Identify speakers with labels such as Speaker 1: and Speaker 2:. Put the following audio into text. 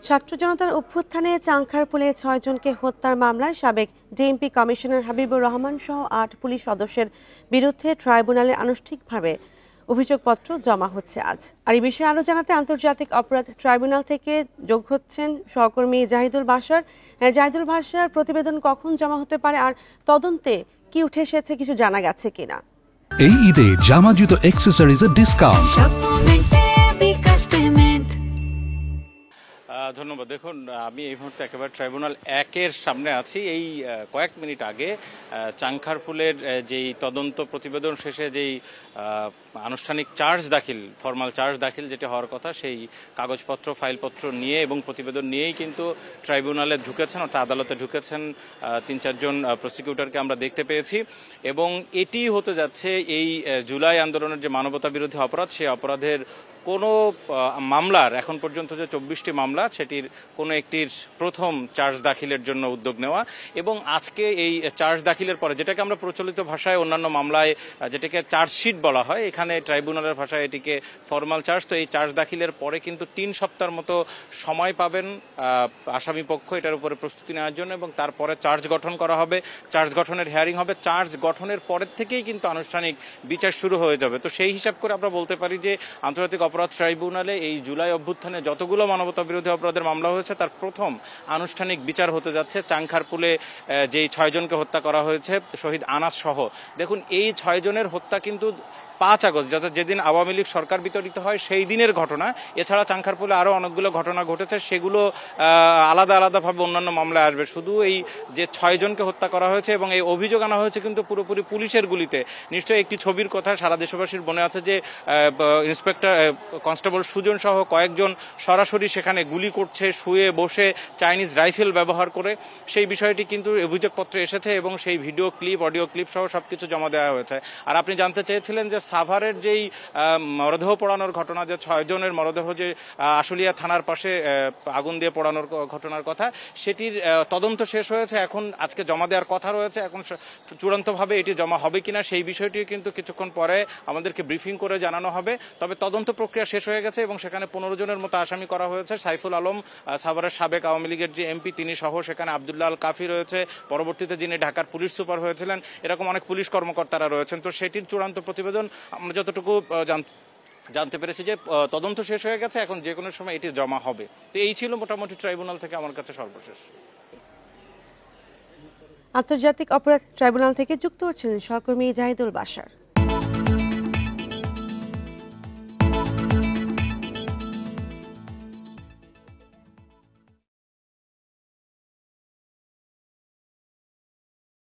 Speaker 1: ছাত্র জনতার অভ্যুত্থানে চাংখারপুলে ৬ জনকে হত্যার মামলায় সাবেক ডিএমপি কমিশনার হাবিবুর রহমান সহ ৮ পুলিশ সদস্যের বিরুদ্ধে ট্রাইব্যুনালে আনুষ্ঠানিকভাবে অভিযোগপত্র জমা হচ্ছে আজ। আর এই বিষয়ে আরও জানাতে আন্তর্জাতিক অপরাধ ট্রাইব্যুনাল থেকে যোগ হচ্ছেন সহকর্মী জাহিদুল বাশার। জাহিদুল বাশার, প্রতিবেদন কখন জমা হতে পারে আর তদন্তে কি উঠে এসেছে কিছু জানা গেছে কিনা?
Speaker 2: এই ঈদে জামা জুতো অ্যাকসেসরিজের ডিসকাউন্ট।
Speaker 3: ধন্যবাদ। দেখুন, আমি এই মুহূর্তে একেবারে ট্রাইব্যুনাল ১-এর সামনে আছি। এই কয়েক মিনিট আগে চাংখারপুলের যেই তদন্ত প্রতিবেদন শেষে যেই আনুষ্ঠানিক ফর্মাল চার্জ দাখিল যেটা হওয়ার কথা, সেই কাগজপত্র ফাইলপত্র নিয়ে এবং প্রতিবেদন নিয়েই কিন্তু ট্রাইব্যুনালে ঢুকেছেন, অর্থাৎ আদালতে ঢুকেছেন ৩-৪ জন প্রসিকিউটরকে আমরা দেখতে পেয়েছি। এবং এটি হতে যাচ্ছে এই জুলাই আন্দোলনের যে মানবতা বিরোধী অপরাধ, সেই অপরাধের কোনো মামলার এখন পর্যন্ত যে ২৪টি মামলা, সেটির কোনো একটির প্রথম চার্জ দাখিলের জন্য উদ্যোগ নেওয়া। এবং আজকে এই চার্জ দাখিলের পরে, যেটাকে আমরা প্রচলিত ভাষায় অন্যান্য মামলায় যেটাকে চার্জশিট বলা হয়, এখানে ট্রাইব্যুনালের ভাষায় এটিকে ফর্মাল চার্জ। তো এই চার্জ দাখিলের পরে কিন্তু ৩ সপ্তাহের মতো সময় পাবেন আসামি পক্ষ এটার উপরে প্রস্তুতি নেওয়ার জন্য, এবং তারপরে চার্জ গঠন করা হবে, চার্জ গঠনের হিয়ারিং হবে। চার্জ গঠনের পরের থেকেই কিন্তু আনুষ্ঠানিক বিচার শুরু হয়ে যাবে। তো সেই হিসাব করে আমরা বলতে পারি যে আন্তর্জাতিক অপরাধ ট্রাইব্যুনালে এই জুলাই অভ্যুত্থানে যতগুলো মানবতা বিরোধী অপরাধের মামলা হয়েছে তার প্রথম আনুষ্ঠানিক বিচার হতে যাচ্ছে চাংখারপুলে যেই ৬ জনকে হত্যা করা হয়েছে শহীদ আনাস সহ। দেখুন, এই ৬ জনের হত্যা কিন্তু ৫ আগস্ট, যেদিন আওয়ামী লীগ সরকার বিতরিত হয় সেই দিনের ঘটনা। এছাড়া চাংখারপুলে আরও অনেকগুলো ঘটনা ঘটেছে, সেগুলো আলাদা আলাদাভাবে অন্যান্য মামলায় আসবে। শুধু এই যে ৬ জনকে হত্যা করা হয়েছে এবং এই অভিযোগ আনা হয়েছে কিন্তু পুরোপুরি পুলিশের গুলিতে। নিশ্চয়ই একটি ছবির কথা সারা দেশবাসীর মনে আছে যে ইন্সপেক্টর কনস্টেবল সুজন সহ কয়েকজন সরাসরি সেখানে গুলি করছে শুয়ে বসে চাইনিজ রাইফেল ব্যবহার করে। সেই বিষয়টি কিন্তু অভিযোগপত্রে এসেছে এবং সেই ভিডিও ক্লিপ, অডিও ক্লিপ সহ সবকিছু জমা দেওয়া হয়েছে। আর আপনি জানতে চেয়েছিলেন যে সাভারের যেই মরদেহ পোড়ানোর ঘটনা, যে ৬ জনের মরদেহ যে আশুলিয়া থানার পাশে আগুন দিয়ে পোড়ানোর ঘটনার কথা, সেটির তদন্ত শেষ হয়েছে। এখন আজকে জমা দেওয়ার কথা রয়েছে। এখন চূড়ান্তভাবে এটি জমা হবে কিনা সেই বিষয়টিও কিন্তু কিছুক্ষণ পরে আমাদেরকে ব্রিফিং করে জানানো হবে। তবে তদন্ত প্রক্রিয়া শেষ হয়ে গেছে এবং সেখানে ১৫ জনের মতো আসামি করা হয়েছে। সাইফুল আলম, সাভারের সাবেক আওয়ামী লীগের যে এমপি, তিনি সহ সেখানে আবদুল্লাহ আল কাফি রয়েছে, পরবর্তীতে যিনি ঢাকার পুলিশ সুপার হয়েছিলেন, এরকম অনেক পুলিশ কর্মকর্তারা রয়েছেন। তো সেটির চূড়ান্ত প্রতিবেদন আমরা যতটুকু জানতে পেরেছি যে তদন্ত শেষ হয়ে গেছে, এখন যে কোনো সময় এটি জমা হবে। তো এই ছিল মোটামুটি ট্রাইব্যুনাল থেকে আমার কাছে সর্বশেষ।
Speaker 1: আন্তর্জাতিক অপরাধ ট্রাইব্যুনাল থেকে যুক্ত হচ্ছেন সহকর্মী জাহিদুল বাশার।